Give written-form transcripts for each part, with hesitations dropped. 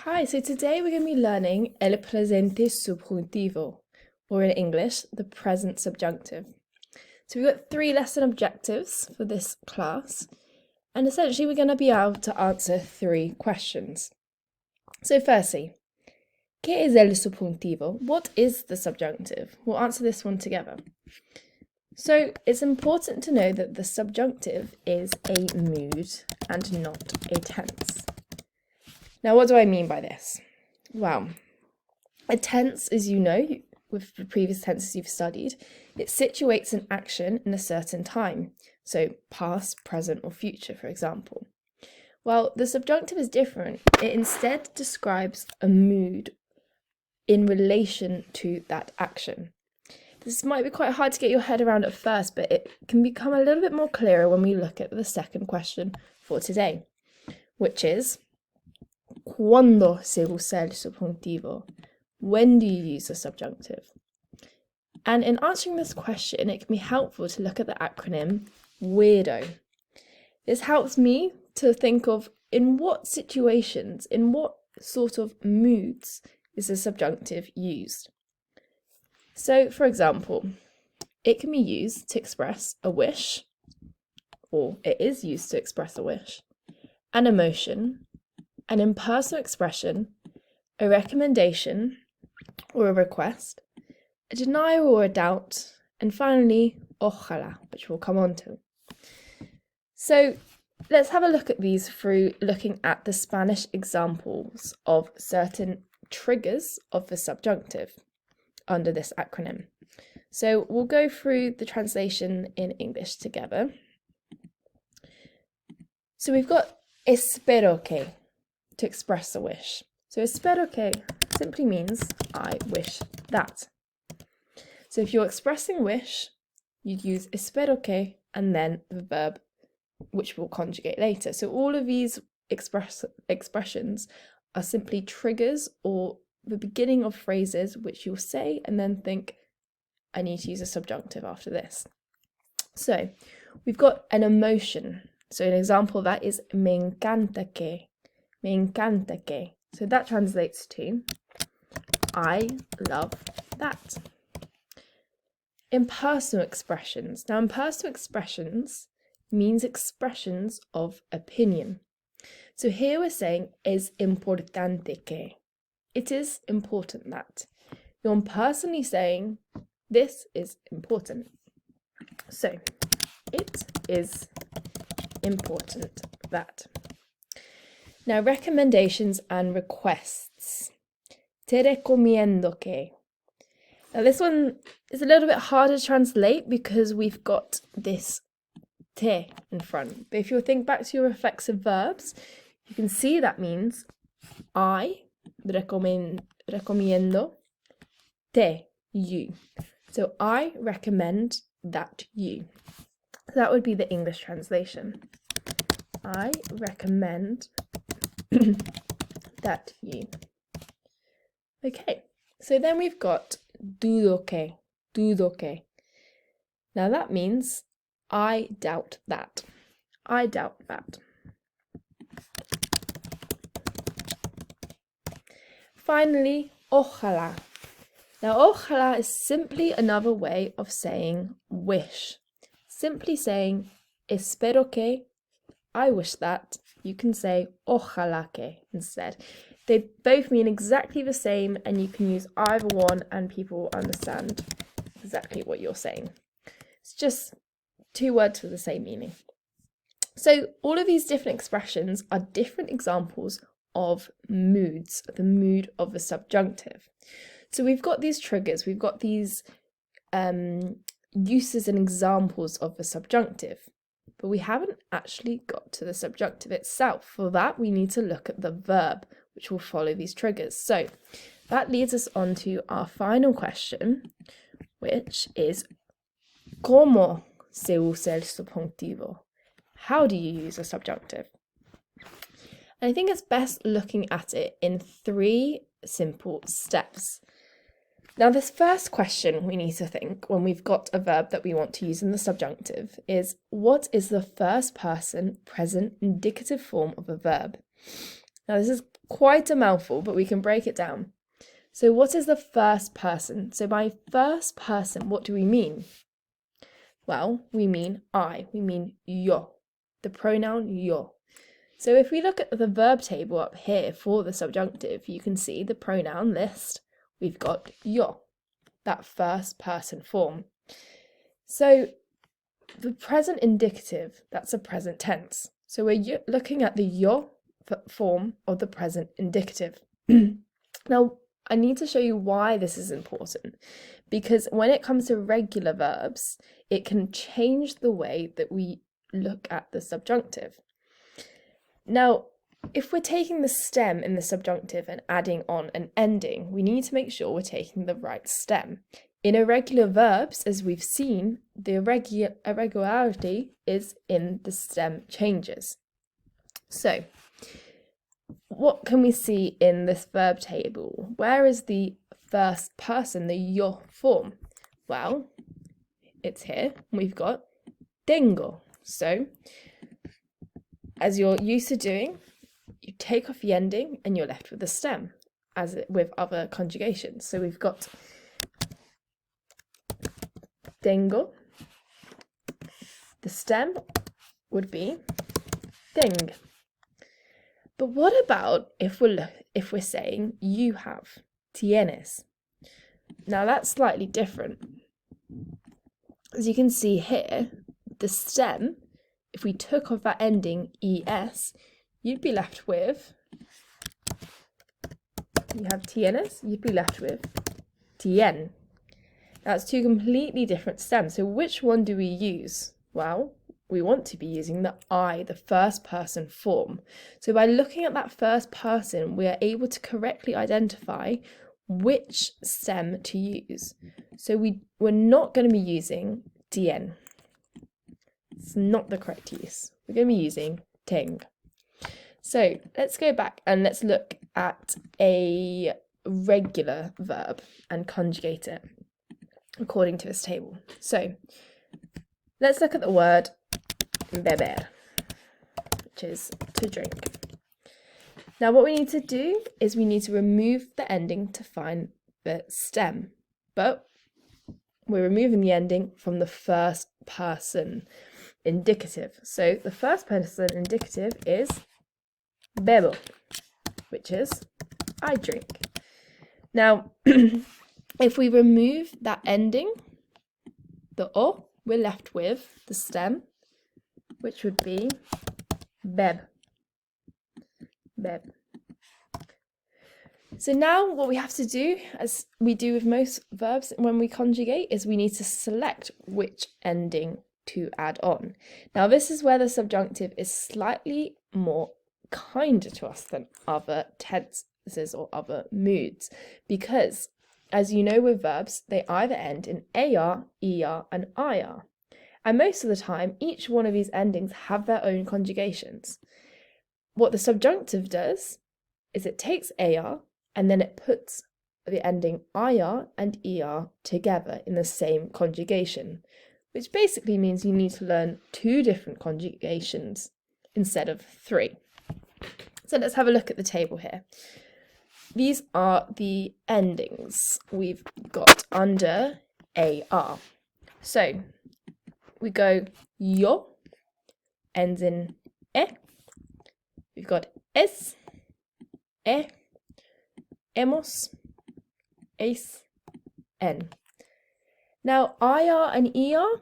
Hi, so today we're going to be learning el presente subjuntivo, or in English, the present subjunctive. So we've got 3 lesson objectives for this class, and essentially we're going to be able to answer 3 questions. So firstly, ¿qué es el subjuntivo? What is the subjunctive? We'll answer this one together. So it's important to know that the subjunctive is a mood and not a tense. Now, what do I mean by this? Well, a tense, as you know, with the previous tenses you've studied, it situates an action in a certain time. So past, present, or future, for example. Well, the subjunctive is different. It instead describes a mood in relation to that action. This might be quite hard to get your head around at first, but it can become a little bit more clearer when we look at the second question for today, which is, ¿Cuándo se usa el subjuntivo? When do you use the subjunctive? And in answering this question, it can be helpful to look at the acronym WEIRDO. This helps me to think of in what situations, in what sort of moods is the subjunctive used. So, for example, it can be used to express a wish, or it is used to express a wish, an emotion, an impersonal expression, a recommendation or a request, a denial or a doubt, and finally, ojalá, which we'll come on to. So let's have a look at these through looking at the Spanish examples of certain triggers of the subjunctive under this acronym. So we'll go through the translation in English together. So we've got espero que, to express a wish. So espero que simply means I wish that. So if you're expressing a wish, you'd use espero que and then the verb which we'll conjugate later. So all of these expressions are simply triggers or the beginning of phrases which you'll say and then think, I need to use a subjunctive after this. So we've got an emotion. So an example of that is me encanta que. Me encanta que. So that translates to I love that. Impersonal expressions. Now, impersonal expressions means expressions of opinion. So here we're saying es importante que. It is important that. You're impersonally saying this is important. So it is important that. Now, recommendations and requests. Te recomiendo que. Now, this one is a little bit harder to translate because we've got this te in front. But if you think back to your reflexive verbs, you can see that means I recomiendo te, you. So I recommend that you. So that would be the English translation. I recommend that you. Okay, so then we've got dudo que. Now that means I doubt that. I doubt that. Finally, ojalá. Now ojalá is simply another way of saying wish. Simply saying espero que, I wish that. You can say ojalá que instead. They both mean exactly the same and you can use either one and people will understand exactly what you're saying. It's just 2 words with the same meaning. So all of these different expressions are different examples of moods, the mood of the subjunctive. So we've got these triggers, we've got these uses and examples of the subjunctive. But we haven't actually got to the subjunctive itself. For that, we need to look at the verb, which will follow these triggers. So that leads us on to our final question, which is ¿Cómo se usa el subjuntivo? How do you use a subjunctive? And I think it's best looking at it in 3 simple steps. Now, this first question we need to think when we've got a verb that we want to use in the subjunctive is, what is the first person present indicative form of a verb? Now, this is quite a mouthful, but we can break it down. So what is the first person? So by first person, what do we mean? Well, we mean I, we mean yo, the pronoun yo. So if we look at the verb table up here for the subjunctive, you can see the pronoun list. We've got yo, that first person form. So the present indicative, that's a present tense. So we're looking at the yo form of the present indicative. Now, I need to show you why this is important, because when it comes to regular verbs, it can change the way that we look at the subjunctive. Now, if we're taking the stem in the subjunctive and adding on an ending, we need to make sure we're taking the right stem. In irregular verbs, as we've seen, the irregularity is in the stem changes. So, what can we see in this verb table? Where is the first person, the yo form? Well, it's here. We've got tengo. So, as you're used to doing, you take off the ending and you're left with the stem, as with other conjugations. So we've got tengo. The stem would be ting. But what about if we're saying you have, tienes? Now that's slightly different. As you can see here, the stem, if we took off that ending es, you'd be left with, you have tienes, you'd be left with tien. That's two completely different stems. So which one do we use? Well, we want to be using the I, the first person form. So by looking at that first person, we are able to correctly identify which stem to use. So we're not going to be using tien. It's not the correct use. We're going to be using ting. So let's go back and let's look at a regular verb and conjugate it according to this table. So let's look at the word beber, which is to drink. Now what we need to do is we need to remove the ending to find the stem, but we're removing the ending from the first person indicative. So the first person indicative is bebo, which is I drink. Now, if we remove that ending, the o, we're left with the stem, which would be beb. Beb. So now what we have to do, as we do with most verbs when we conjugate, is we need to select which ending to add on. Now this is where the subjunctive is slightly more kinder to us than other tenses or other moods, because as you know with verbs, they either end in AR, ER and IR. And most of the time, each one of these endings have their own conjugations. What the subjunctive does is it takes AR and then it puts the ending IR and ER together in the same conjugation, which basically means you need to learn 2 different conjugations instead of 3. So let's have a look at the table here. These are the endings we've got under AR. So we go yo, ends in e. We've got es, e, hemos, es, en. Now IR and ER,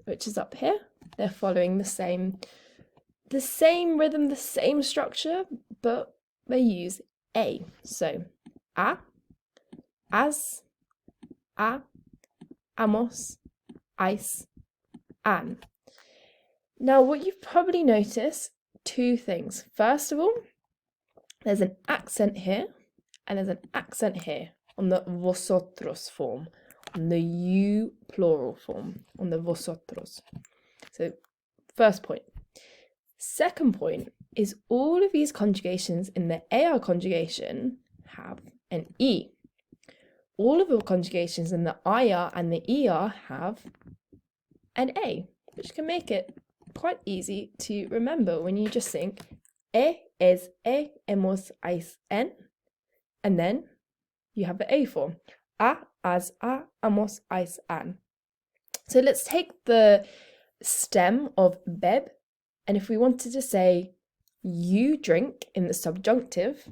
which is up here, they're following the same rhythm, the same structure, but they use A. So a, as, a, amos, ais, an. Now what you've probably noticed, 2 things. First of all, there's an accent here and there's an accent here on the vosotros form, on the you plural form, on the vosotros. So first point. Second point is all of these conjugations in the AR conjugation have an E. All of the conjugations in the IR and the ER have an A, which can make it quite easy to remember when you just think is, hemos, ais, en. And then you have the A form. A, as, a, amos, ais, an. So let's take the stem of beb, and if we wanted to say you drink in the subjunctive,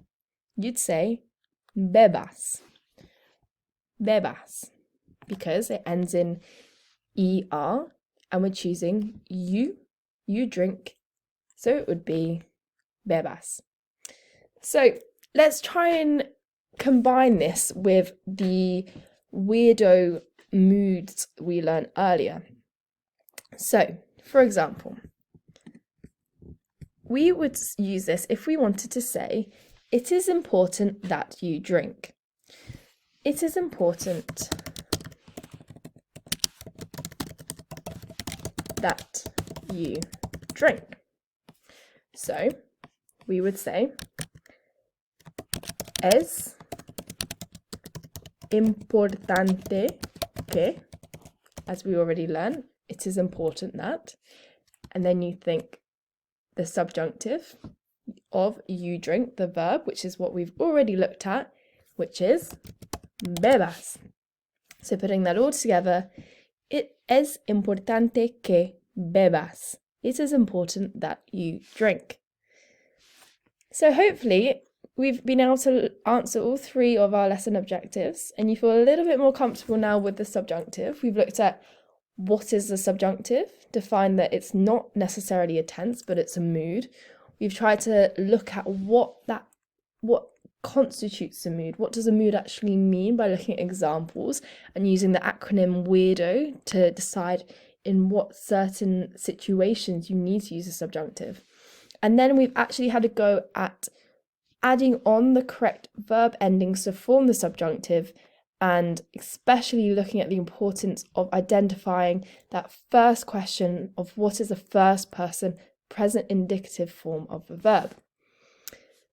you'd say bebas. Bebas. Because it ends in er, and we're choosing you drink. So it would be bebas. So let's try and combine this with the weirdo moods we learned earlier. So, for example, we would use this if we wanted to say, it is important that you drink. It is important that you drink. So, we would say, es importante que, as we already learned, it is important that, and then you think the subjunctive of you drink, the verb, which is what we've already looked at, which is bebas. So putting that all together, it es importante que bebas. It is important that you drink. So hopefully we've been able to answer all three of our lesson objectives, and you feel a little bit more comfortable now with the subjunctive. We've looked at what is the subjunctive, defined that it's not necessarily a tense, but it's a mood. We've tried to look at what constitutes a mood. What does a mood actually mean by looking at examples and using the acronym WEIRDO to decide in what certain situations you need to use a subjunctive. And then we've actually had a go at adding on the correct verb endings to form the subjunctive, and especially looking at the importance of identifying that first question of what is the first person present indicative form of the verb.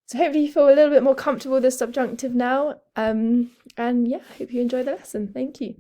So hopefully you feel a little bit more comfortable with the subjunctive now. And yeah, I hope you enjoy the lesson. Thank you.